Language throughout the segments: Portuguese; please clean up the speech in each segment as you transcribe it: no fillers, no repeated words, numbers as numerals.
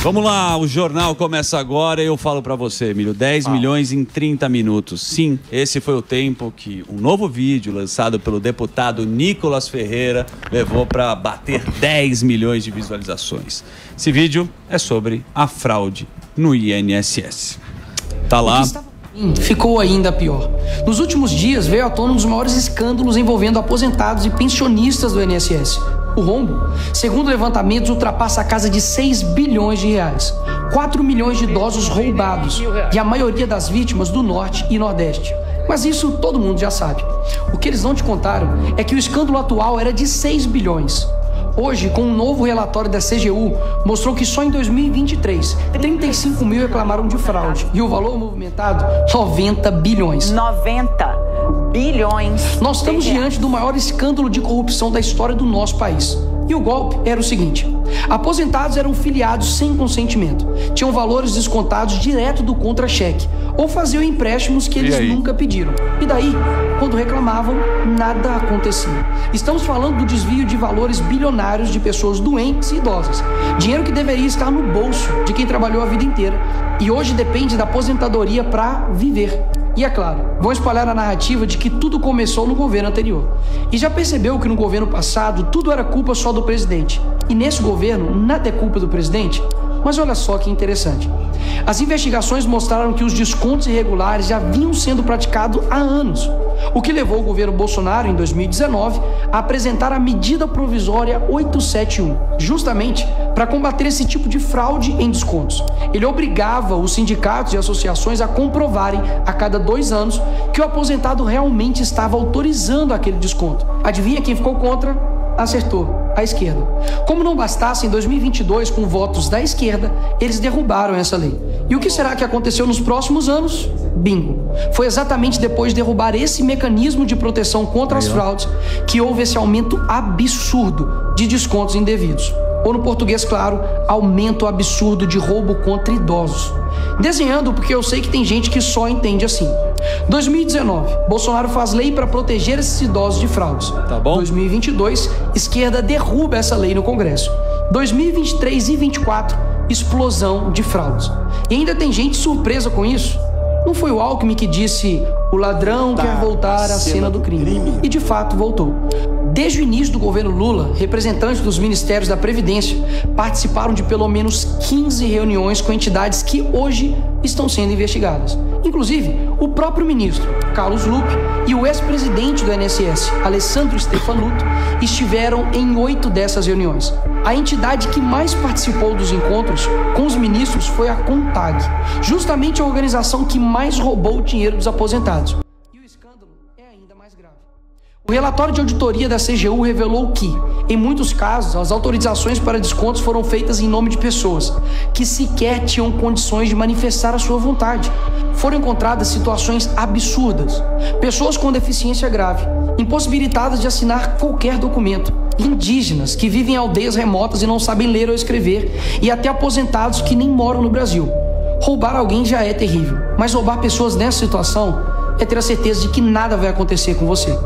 Vamos lá, o jornal começa agora e eu falo pra você, Emílio, 10 milhões em 30 minutos. Sim, esse foi o tempo que um novo vídeo lançado pelo deputado Nicolas Ferreira levou pra bater 10 milhões de visualizações. Esse vídeo é sobre a fraude no INSS. Tá lá. Ficou ainda pior. Nos últimos dias veio à tona um dos maiores escândalos envolvendo aposentados e pensionistas do INSS. O rombo, segundo levantamentos, ultrapassa a casa de 6 bilhões de reais. 4 milhões de idosos roubados e a maioria das vítimas do Norte e Nordeste. Mas isso todo mundo já sabe. O que eles não te contaram é que o escândalo atual era de 6 bilhões. Hoje, com um novo relatório da CGU, mostrou que só em 2023, 35 mil reclamaram de fraude. E o valor movimentado, 90 bilhões. 90 bilhões. Nós estamos diante do maior escândalo de corrupção da história do nosso país. E o golpe era o seguinte: aposentados eram filiados sem consentimento, tinham valores descontados direto do contra-cheque ou faziam empréstimos que eles nunca pediram. E daí, quando reclamavam, nada acontecia. Estamos falando do desvio de valores bilionários de pessoas doentes e idosas. Dinheiro que deveria estar no bolso de quem trabalhou a vida inteira e hoje depende da aposentadoria para viver. E é claro, vão espalhar a narrativa de que tudo começou no governo anterior. E já percebeu que no governo passado tudo era culpa só do presidente. E nesse governo nada é culpa do presidente? Mas olha só que interessante. As investigações mostraram que os descontos irregulares já vinham sendo praticados há anos, o que levou o governo Bolsonaro, em 2019, a apresentar a medida provisória 871, justamente para combater esse tipo de fraude em descontos. Ele obrigava os sindicatos e associações a comprovarem, a cada 2 anos, que o aposentado realmente estava autorizando aquele desconto. Adivinha quem ficou contra? Acertou, a esquerda. Como não bastasse, em 2022, com votos da esquerda, eles derrubaram essa lei. E o que será que aconteceu nos próximos anos? Bingo! Foi exatamente depois de derrubar esse mecanismo de proteção contra as fraudes que houve esse aumento absurdo de descontos indevidos. Ou no português claro, aumento absurdo de roubo contra idosos. Desenhando porque eu sei que tem gente que só entende assim. 2019, Bolsonaro faz lei para proteger esses idosos de fraudes. Tá bom. 2022, esquerda derruba essa lei no Congresso. 2023 e 2024, explosão de fraudes. E ainda tem gente surpresa com isso. Não foi o Alckmin que disse: o ladrão quer voltar à cena do crime. E de fato voltou. Desde o início do governo Lula, representantes dos ministérios da Previdência participaram de pelo menos 15 reuniões com entidades que hoje estão sendo investigadas. Inclusive, o próprio ministro, Carlos Lupe, e o ex-presidente do INSS, Alessandro Stefanuto, estiveram em 8 dessas reuniões. A entidade que mais participou dos encontros com os ministros foi a CONTAG, justamente a organização que mais roubou o dinheiro dos aposentados. E o escândalo é ainda mais grave. O relatório de auditoria da CGU revelou que, em muitos casos, as autorizações para descontos foram feitas em nome de pessoas que sequer tinham condições de manifestar a sua vontade. Foram encontradas situações absurdas. Pessoas com deficiência grave, impossibilitadas de assinar qualquer documento. Indígenas que vivem em aldeias remotas e não sabem ler ou escrever. E até aposentados que nem moram no Brasil. Roubar alguém já é terrível, mas roubar pessoas nessa situação é ter a certeza de que nada vai acontecer com você.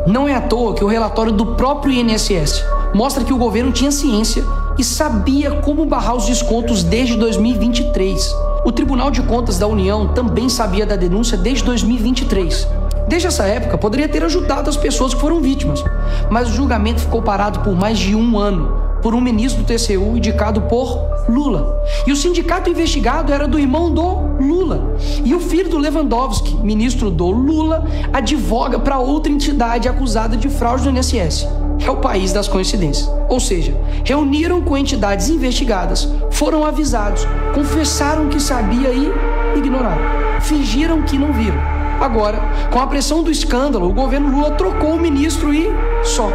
Não é à toa que o relatório do próprio INSS mostra que o governo tinha ciência e sabia como barrar os descontos desde 2023. O Tribunal de Contas da União também sabia da denúncia desde 2023. Desde essa época, poderia ter ajudado as pessoas que foram vítimas, mas o julgamento ficou parado por mais de 1 ano, por um ministro do TCU indicado por Lula. E o sindicato investigado era do irmão do Lula. E o filho do Lewandowski, ministro do Lula, advoga para outra entidade acusada de fraude no INSS. É o país das coincidências. Ou seja, reuniram com entidades investigadas, foram avisados, confessaram que sabia e ignoraram. Fingiram que não viram. Agora, com a pressão do escândalo, o governo Lula trocou o ministro e só.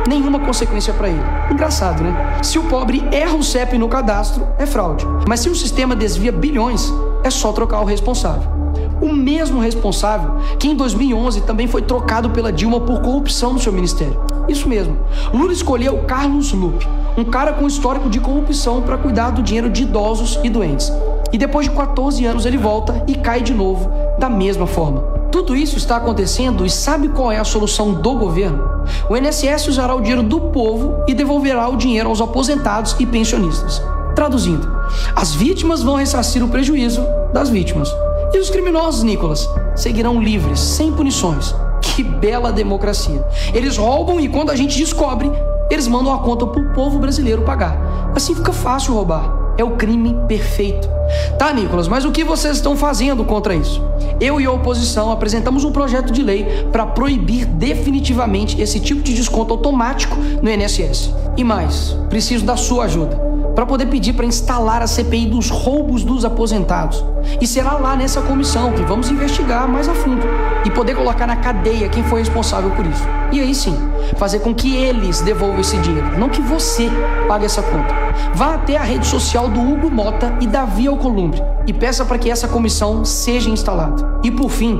Nenhuma consequência para ele. Engraçado, né? Se o pobre erra o CEP no cadastro, é fraude. Mas se o sistema desvia bilhões, é só trocar o responsável. O mesmo responsável que em 2011 também foi trocado pela Dilma por corrupção no seu ministério. Isso mesmo. Lula escolheu Carlos Lupe, um cara com histórico de corrupção para cuidar do dinheiro de idosos e doentes. E depois de 14 anos ele volta e cai de novo da mesma forma. Tudo isso está acontecendo e sabe qual é a solução do governo? O INSS usará o dinheiro do povo e devolverá o dinheiro aos aposentados e pensionistas. Traduzindo, as vítimas vão ressarcir o prejuízo das vítimas. E os criminosos, Nicolas, seguirão livres, sem punições. Que bela democracia. Eles roubam e quando a gente descobre, eles mandam a conta pro povo brasileiro pagar. Assim fica fácil roubar. É o crime perfeito. Tá, Nicolas, mas o que vocês estão fazendo contra isso? Eu e a oposição apresentamos um projeto de lei para proibir definitivamente esse tipo de desconto automático no INSS. E mais, preciso da sua ajuda para poder pedir para instalar a CPI dos roubos dos aposentados. E será lá nessa comissão que vamos investigar mais a fundo e poder colocar na cadeia quem foi responsável por isso. E aí sim, fazer com que eles devolvam esse dinheiro, não que você pague essa conta. Vá até a rede social do Hugo Mota e Davi Alcolumbre e peça para que essa comissão seja instalada. E por fim,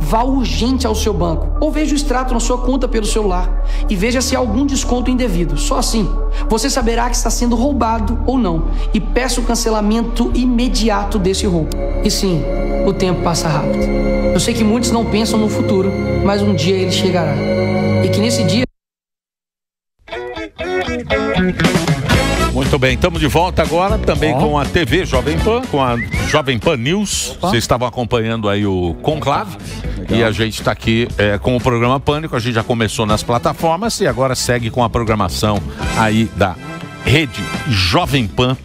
vá urgente ao seu banco ou veja o extrato na sua conta pelo celular e veja se há algum desconto indevido. Só assim, você saberá que está sendo roubado ou não e peça o cancelamento imediato desse roubo. E sim, o tempo passa rápido. Eu sei que muitos não pensam no futuro, mas um dia ele chegará. E que nesse dia... Muito bem, estamos de volta agora também com a TV Jovem Pan, com a Jovem Pan News. Vocês estavam acompanhando aí o Conclave. Legal. E a gente está aqui com o programa Pânico. A gente já começou nas plataformas e agora segue com a programação aí da rede Jovem Pan.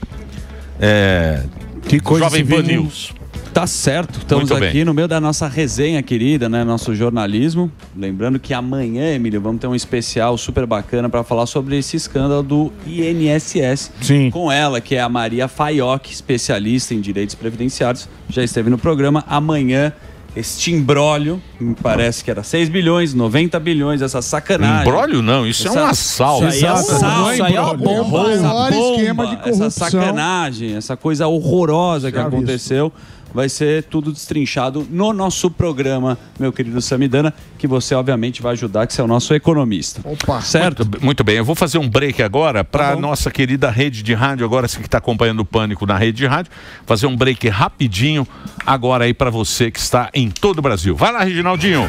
Que coisa Jovem Pan News. Tá certo, estamos aqui no meio da nossa resenha querida, né? Nosso jornalismo. Lembrando que amanhã, Emílio, vamos ter um especial super bacana para falar sobre esse escândalo do INSS. Sim. Com ela, que é a Maria Faioc, especialista em direitos previdenciários. Já esteve no programa. Amanhã, este imbróglio, me parece que era 6 bilhões, 90 bilhões, essa sacanagem. Imbróglio não, isso é um assalto. Isso aí é uma bomba. Esquema de corrupção. Essa sacanagem, essa coisa horrorosa que aconteceu. Vai ser tudo destrinchado no nosso programa, meu querido Samidana, que você obviamente vai ajudar, que você é o nosso economista. Opa! Certo? Muito bem, eu vou fazer um break agora para a nossa querida rede de rádio, agora você que está acompanhando o Pânico na rede de rádio, fazer um break rapidinho agora aí para você que está em todo o Brasil. Vai lá, Reginaldinho!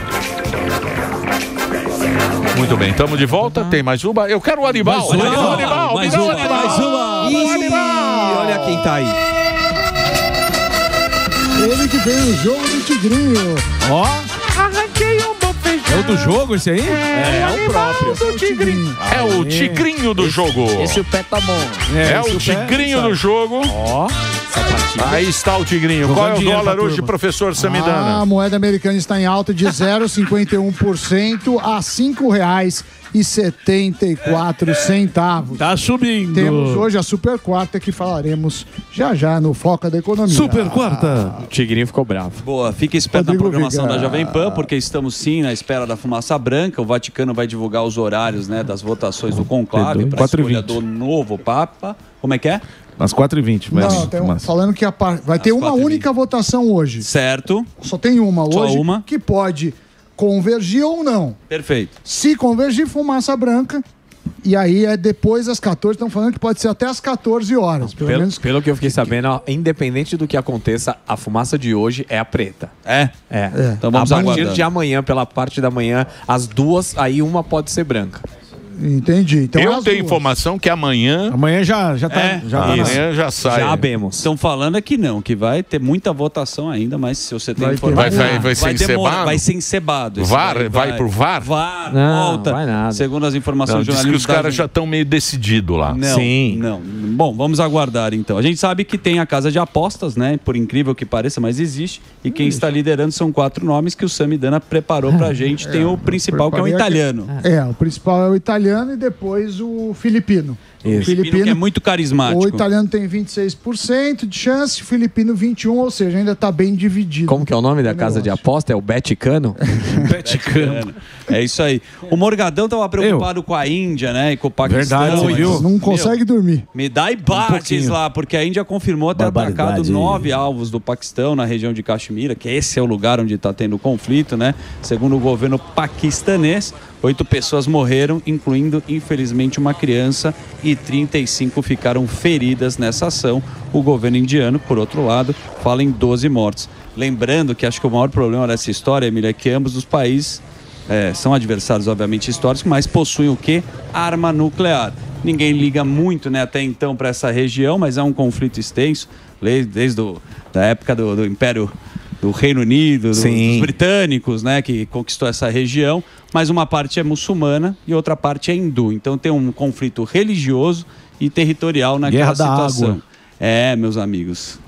Muito bem, estamos de volta, tem mais uma. Eu quero o animal! Mais uma! Olha quem tá aí. Ele que fez o jogo do Tigrinho. Ó. Arranquei um bom feijão. É o do jogo esse aí? É o próprio. É o Tigrinho. É o tigrinho do jogo. Esse o pé tá bom. É o tigrinho do jogo. Ó. Aí está o tigrinho. Jogando Qual é o dólar hoje, turma. professor Samidana? A moeda americana está em alta de 0,51% a R$ 5,74. Tá subindo. Temos hoje a Super Quarta que falaremos já no Foca da Economia. Super Quarta. O Tigrinho ficou bravo. Boa, fique esperto Rodrigo na programação Viga. da Jovem Pan, porque estamos sim na espera da fumaça branca. O Vaticano vai divulgar os horários, né, das votações do conclave para a escolha do novo Papa. Como é que é? Às 4h20. Não, falando que vai ter uma única votação hoje. Certo. Só tem uma Só hoje uma. que pode convergir ou não. Perfeito. Se convergir, fumaça branca. E aí é depois das 14, estão falando que pode ser até às 14 horas. Pelo que eu fiquei sabendo, independente do que aconteça, a fumaça de hoje é a preta. É? Então vamos a partir aguardando. de amanhã, pela parte da manhã, as duas, aí uma pode ser branca. Entendi. Então, eu as tenho duas. informação que amanhã já tá. amanhã já sai. Já abemos. Estão falando que não, que vai ter muita votação ainda, mas se você tem Vai ter. informação... Vai ser encebado? Vai ser encebado. Esse VAR? daí Vai pro VAR? VAR, Não, volta. vai nada. Segundo as informações Diz que os caras já estão meio decididos lá. Não, Sim. não. Bom, vamos aguardar então. A gente sabe que tem a casa de apostas, né? Por incrível que pareça, mas existe. E quem está liderando são 4 nomes que o Samidana preparou pra gente. Tem o principal, que é o italiano. O principal é o italiano e depois o filipino. Isso. O filipino que é muito carismático. O italiano tem 26% de chance, o filipino 21%, ou seja, ainda está bem dividido. Como que é o nome da casa de aposta? É o Beticano? Beticano. É isso aí. O Morgadão estava preocupado com a Índia, né? E com o Paquistão. Verdade, viu? Não consegue dormir. Me dá ibates lá, porque a Índia confirmou ter atacado 9 alvos do Paquistão na região de Caxemira, que esse é o lugar onde está tendo conflito, né? Segundo o governo paquistanês, 8 pessoas morreram, incluindo, infelizmente, uma criança, e 35 ficaram feridas nessa ação. O governo indiano, por outro lado, fala em 12 mortos. Lembrando que acho que o maior problema dessa história, Emília, é que ambos os países são adversários, obviamente, históricos, mas possuem o quê? Arma nuclear. Ninguém liga muito, né, até então para essa região, mas é um conflito extenso, desde a época do Império do Reino Unido, dos britânicos, né, que conquistou essa região, mas uma parte é muçulmana e outra parte é hindu. Então tem um conflito religioso e territorial naquela Guerra da situação. água. É, meus amigos,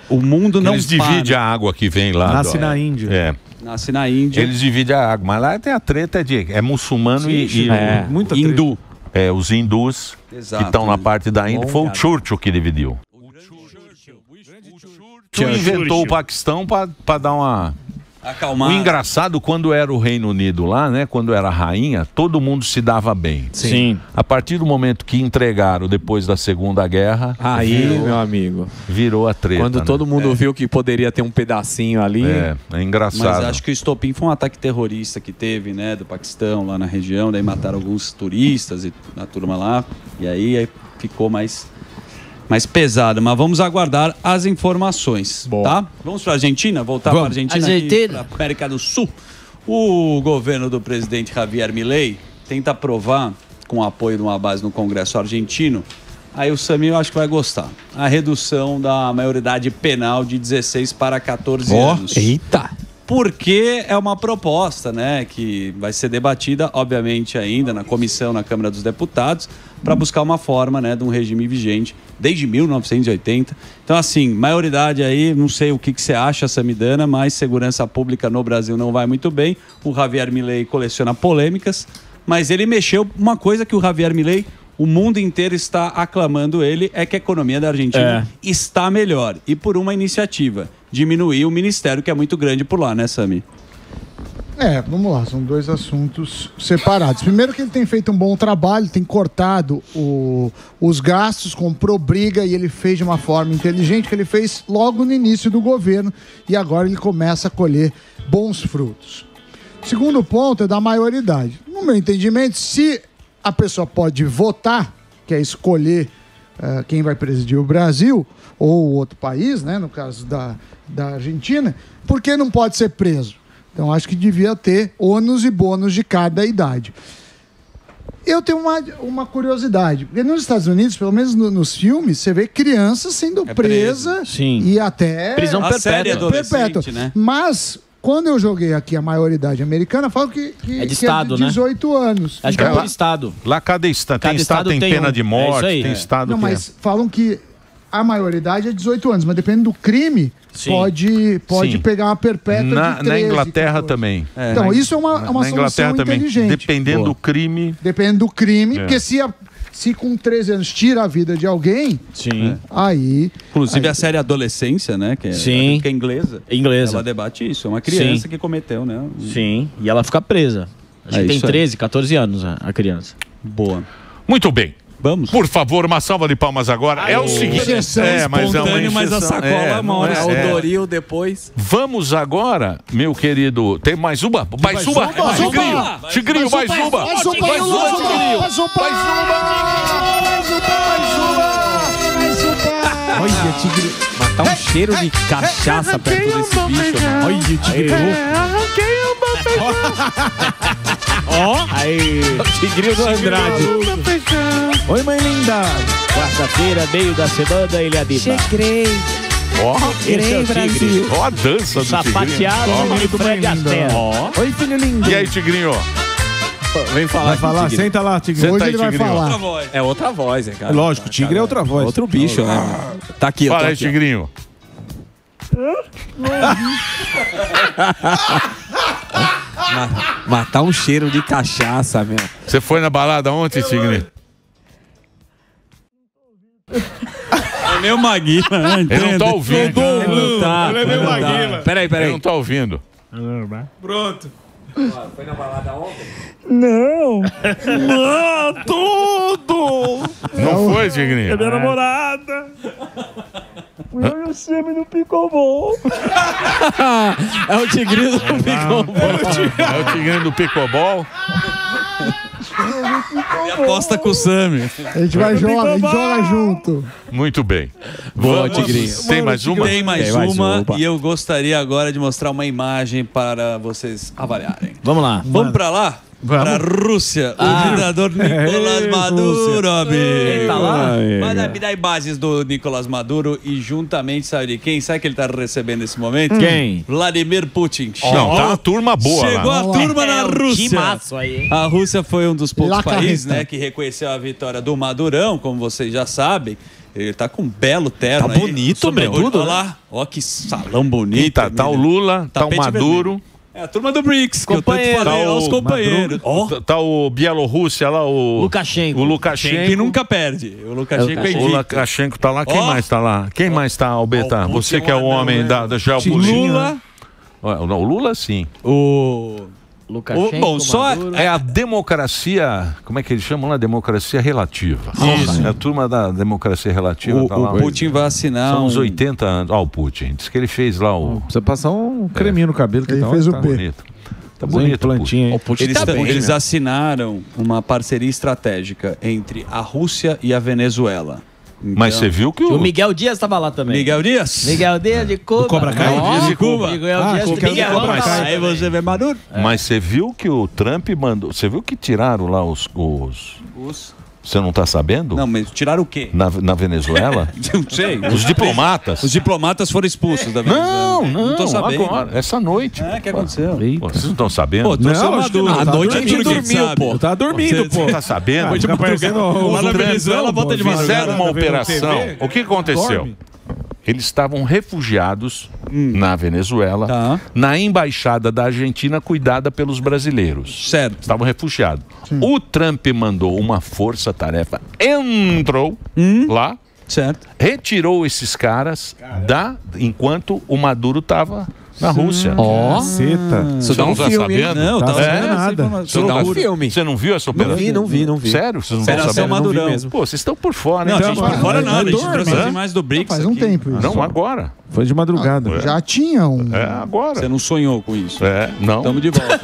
o mundo não Eles dividem a água que vem lá. Nasce na Índia. É. Nasce na Índia. Eles dividem a água, mas lá tem a treta é muçulmano e muita hindu. Os hindus Exato. que estão na parte da Índia. Foi o Churchill que dividiu. Churchill inventou o Paquistão para dar uma... Acalmar. O engraçado, quando era o Reino Unido lá, né? Quando era a rainha, todo mundo se dava bem. Sim. A partir do momento que entregaram depois da Segunda Guerra, Aí, meu amigo, virou a treta. quando né? todo mundo viu que poderia ter um pedacinho ali. É engraçado. Mas acho que o estopim foi um ataque terrorista que teve, né, do Paquistão, lá na região. Daí mataram alguns turistas e a turma lá. E aí ficou mais pesado. Mas vamos aguardar as informações, tá? Vamos para a Argentina? Voltar para a Argentina? Argentina. Para América do Sul. O governo do presidente Javier Milei tenta aprovar, com o apoio de uma base no Congresso argentino, aí o Samir eu acho que vai gostar, a redução da maioridade penal de 16 para 14 anos. Eita! Porque é uma proposta, né, que vai ser debatida, obviamente, ainda na comissão, na Câmara dos Deputados, para buscar uma forma, né, de um regime vigente desde 1980. Então, assim, maioridade aí, não sei o que você acha, Samidana, mas segurança pública no Brasil não vai muito bem. O Javier Milei coleciona polêmicas, mas ele mexeu uma coisa que o Javier Milei, o mundo inteiro está aclamando ele, é que a economia da Argentina está melhor. E por uma iniciativa, diminuir o ministério, que é muito grande por lá, né, Sami? Vamos lá, são dois assuntos separados. Primeiro que ele tem feito um bom trabalho, tem cortado os gastos, comprou briga e ele fez de uma forma inteligente, que ele fez logo no início do governo e agora ele começa a colher bons frutos. Segundo ponto é da maioridade. No meu entendimento, se a pessoa pode votar, que é escolher quem vai presidir o Brasil ou outro país, né, no caso da Argentina, por que não pode ser preso? Então, acho que devia ter ônus e bônus de cada idade. Eu tenho uma curiosidade. Porque nos Estados Unidos, pelo menos nos filmes, você vê crianças sendo presa e até... Prisão perpétua. Né? Mas, quando eu joguei aqui a maioridade americana, falam que é de estado, é de 18 anos. Acho que é por estado. Lá cada estado tem pena de morte, tem estado Não, que mas falam que a maioridade é 18 anos, mas dependendo do crime, pode pegar uma perpétua de 13. Na Inglaterra também. Então, isso é uma solução inteligente. Dependendo do crime... Dependendo do crime, porque se com 13 anos tira a vida de alguém, aí... Inclusive a série Adolescência, né, que é inglesa. Ela debate isso, é uma criança que cometeu, né? Sim, e ela fica presa. Acho que tem 13, 14 anos a criança. Boa. Muito bem. Vamos. Por favor, uma salva de palmas agora. É o seguinte. Mas é uma exceção. Mas a sacola mora. O Doril depois. Vamos agora, meu querido. Tem mais uma? Mais uma? Tigrinho, mais uma. Mais uma, Olha, Tigrinho. Mas tá um cheiro de cachaça perto desse bicho. Olha, o Tigrinho. Aí, o Tigrinho do Andrade. Oi, mãe linda. Quarta-feira, meio da semana, ele é Cheguei. Esse é o Tigre. Ó a dança do Sapateado no meio do Brasil. Oi, filho lindo. E aí, Tigrinho? Vem falar. Vai falar, senta lá, Tigre. Hoje ele vai falar. É outra voz, hein, cara. Lógico, Tigre é outra voz. Outro bicho, né? Tá aqui, Fala aí, Tigrinho. Mas tá um cheiro de cachaça, meu. Você foi na balada ontem, Tigrinho? É meio Maguila, né? Ele não tá ouvindo. Ele é meio Maguila. Peraí. Ele não tá ouvindo. Pronto. Foi na balada ontem? Não, tudo. Não foi, Tigrinho? Minha namorada. Eu e o Semi no pickleball. É o Tigrinho do pickleball. É o Tigrinho do pickleball. Aposta com o Sami. A gente vai jogar, a gente joga junto. Muito bem. Boa, Tigrinho. Tem mais uma? Tem mais uma e eu gostaria agora de mostrar uma imagem para vocês avaliarem. Vamos lá. Vamos pra lá? para a Rússia, o ditador Nicolás Maduro, amigo. Ele tá lá? Me dá imagens do Nicolás Maduro e juntamente, sabe de quem? Sabe que ele tá recebendo nesse momento? Quem? Vladimir Putin. Não, tá uma turma boa Chegou lá. a turma na Rússia. Timaço aí, hein? A Rússia foi um dos poucos La países, Carreta. né, que reconheceu a vitória do Madurão, como vocês já sabem. Ele tá com um belo terno Tá aí. bonito, meu. tudo, Olha lá. Ó que salão bonito. Tá o Lula, tá o Tapete Maduro. vermelho. É a turma do BRICS, que eu Companheiro. tanto falei Tá aos o companheiros. Ó, Tá o Bielorrússia lá, o Lukashenko. O Lukashenko. que nunca perde. O Lukashenko é O invicto. Lukashenko tá lá. Quem Ó. mais tá lá? Quem mais tá, Albeta? Ó, o Você Putin que é o é um homem anão, da geopolítica. Lula, O Lula, sim. o... Lukashenko, Bom, só Maduro. É a democracia, como é que eles chamam lá? Democracia relativa. Isso. É a turma da democracia relativa. Tá lá. O Putin vai assinar São uns um... 80 anos. Ó, o Putin. Diz que ele fez lá o... Precisa passar um creminho no cabelo. Que Ele tá fez o tá P. Bonito. Tá Fazer um bonito. o implantinho, hein? Putin Eles, tá bem, eles né? assinaram uma parceria estratégica entre a Rússia e a Venezuela. Então, Mas você viu que O o... Miguel Dias tava lá também. Miguel Dias? Miguel Dias de Cuba. Cobra Kai? Ó, De Cuba. Miguel Dias de Miguel Miguel. Cobra tava Kai. lá Aí também. você vê Maduro? Mas você viu que o Trump mandou... Você viu que tiraram lá os... Você não tá sabendo? Não, mas tiraram o quê? Na Venezuela? Não sei. Os diplomatas. Os diplomatas foram expulsos da Venezuela. Não tô sabendo. agora, essa noite. O que aconteceu? Pô, vocês não estão sabendo? Pô, tô só Maduro. não. À Tá noite a gente dormindo, dormiu, sabe? pô. Eu tava dormindo, pô. Tá sabendo? Ah, fica parecendo Lá na os Venezuela, Trantão, bota de pô. madrugada. Fizeram uma Tá vendo operação. TV? O que aconteceu? Dorme. Eles estavam refugiados na Venezuela, Tá. na embaixada da Argentina cuidada pelos brasileiros. Certo. Estavam refugiados. O Trump mandou uma força-tarefa, entrou lá, Certo. retirou esses caras enquanto o Maduro estava na Rússia. Ó, Caceta. isso Você dá não um tá filme, hein? sabendo? Não, Tá tava sabendo sabendo essa nada. informação. Isso dá um Loucura. filme. Você não viu essa operação? Não vi. Sério? Vocês não estão Operação sabendo? Madurão. mesmo. Pô, vocês estão por fora, Não, hein? a gente por fora não. A gente trouxe as Hã? imagens do BRICS Faz um aqui. tempo isso. Não, agora. Foi de madrugada. Já tinha um. É agora. Você não sonhou com isso. Não. Estamos de volta.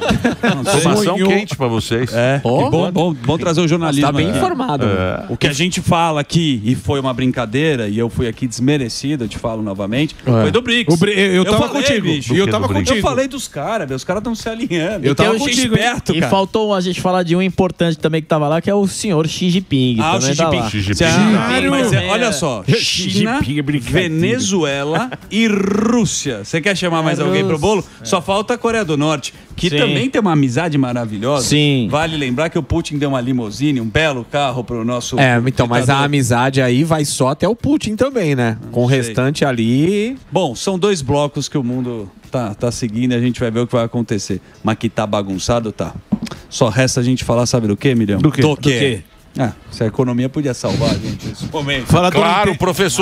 Não sei. Informação quente pra vocês. É, Ó. que bom trazer o jornalismo. Tá bem aqui. informado. O que a gente fala aqui, e foi uma brincadeira, e eu fui aqui desmerecido, eu te falo novamente, foi do BRICS. Eu tava falei, contigo. bicho. E eu Do tava que do BRICS? contigo. Eu falei dos caras, os caras estão se alinhando. Eu tava Tem gente contigo, hein? esperto, E cara. faltou a gente falar de um importante também que tava lá, que é o senhor Xi Jinping. Ah, o também Xi tá Jinping. lá. Xi Jinping. Ah, mas É. olha só, Xi China, Jinping é brincadeira. Venezuela e Rússia. Você quer chamar mais alguém pro bolo? Só falta a Coreia do Norte, que Sim. também tem uma amizade maravilhosa. Sim. Vale lembrar que o Putin deu uma limusine, um belo carro pro nosso Então, mas a ditador. amizade aí vai só até o Putin também, né? Com o sei. restante ali. Bom, são dois blocos que o mundo tá seguindo e a gente vai ver o que vai acontecer. Mas que tá bagunçado, tá. Só resta a gente falar, sabe do quê, Milhão? Do quê? Do quê? Se a economia podia salvar a gente nesse momento. Claro, professor.